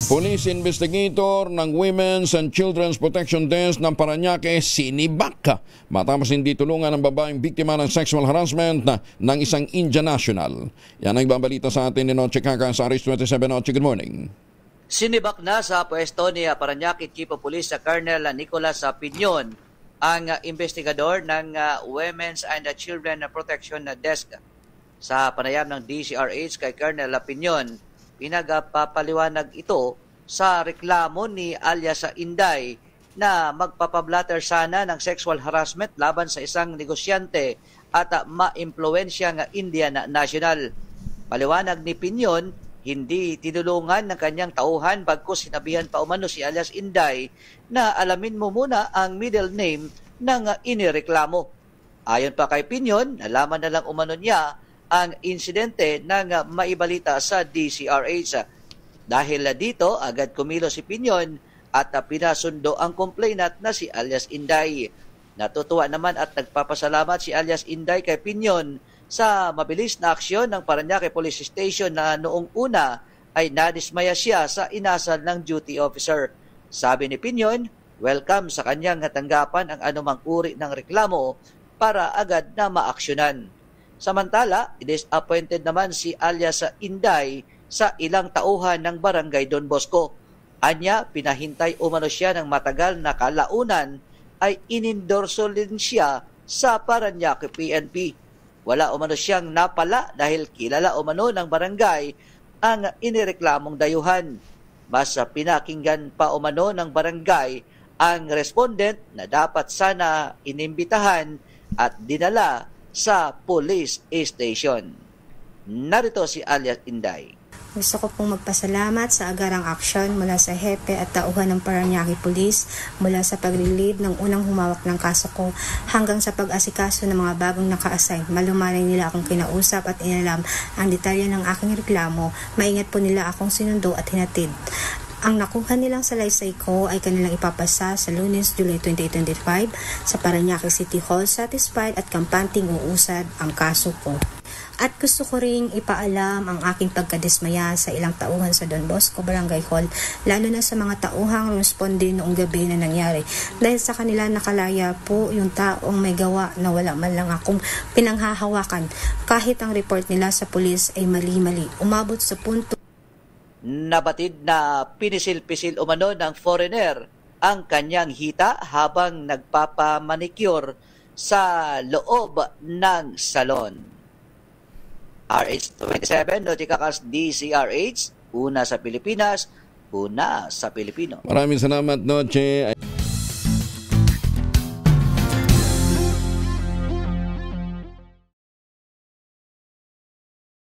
Police investigator ng Women's and Children's Protection Desk ng Parañaque sinibak matapos hindi tulungan ang babaeng biktima ng sexual harassment ng isang Indian national. Yan ang babalita sa atin ni Noche Caca sa Aris 27. Noche, good morning. Sinibak na sa pwesto ni Parañaque Chief of Police sa Colonel Nicolas Piñon ang investigador ng Women's and Children Protection Desk. Sa panayam ng DCRH kay Colonel Piñon, pinagpapaliwanag ito sa reklamo ni alias Inday na magpapablatter sana ng sexual harassment laban sa isang negosyante at ma-impluensyang Indian national. Paliwanag ni Piñon, hindi tinulungan ng kanyang tauhan bagkus sinabihan pa umano si alias Inday na alamin mo muna ang middle name ng inireklamo. Ayon pa kay Piñon, nalaman na lang umano niya ang insidente ng maibalita sa DCRH. Dahil dito, agad kumilo si Piñon at pinasundo ang complainant na si alias Inday. Natutuwa naman at nagpapasalamat si alias Inday kay Piñon sa mabilis na aksyon ng Parañaque Police Station na noong una ay nadismaya siya sa inasal ng duty officer. Sabi ni Piñon, welcome sa kanyang tanggapan ang anumang uri ng reklamo para agad na maaksyonan. Samantala, disappointed naman si alias Inday sa ilang tauhan ng barangay Don Bosco. Anya, pinahintay umano siya ng matagal na kalaunan ay inendorso din siya sa Parañaque PNP. Wala umano siyang napala dahil kilala umano ng barangay ang inireklamong dayuhan. Mas pinakinggan pa umano ng barangay ang respondent na dapat sana inimbitahan at dinala sa police station. Narito si alias Inday. Gusto ko pong magpasalamat sa agarang aksyon mula sa hepe at tauhan ng Parañaque Police mula sa paglilid ng unang humawak ng kaso ko hanggang sa pag-asikaso ng mga bagong naka-assign. Malumanay nila akong kinausap at inalam ang detalye ng aking reklamo. Maingat po nila akong sinundo at hinatid. Ang nakuha nilang salaysay ko ay kanilang ipapasa sa Lunes, July 2025 sa Parañaque City Hall. Satisfied at kampanting uusad ang kaso ko. At gusto ko ring ipaalam ang aking pagkadismaya sa ilang tauhan sa Don Bosco Barangay Hall, lalo na sa mga tauhang responde noong gabi na nangyari. Dahil sa kanila nakalaya po yung taong may gawa na wala man lang akong pinanghahawakan. Kahit ang report nila sa pulis ay mali-mali. Umabot sa punto nabatid na pinisil-pisil umano ng foreigner ang kanyang hita habang nagpapamanicure sa loob ng salon. RH27, Noche Caca, DCRH, una sa Pilipinas, una sa Pilipino. Maraming salamat, Noche.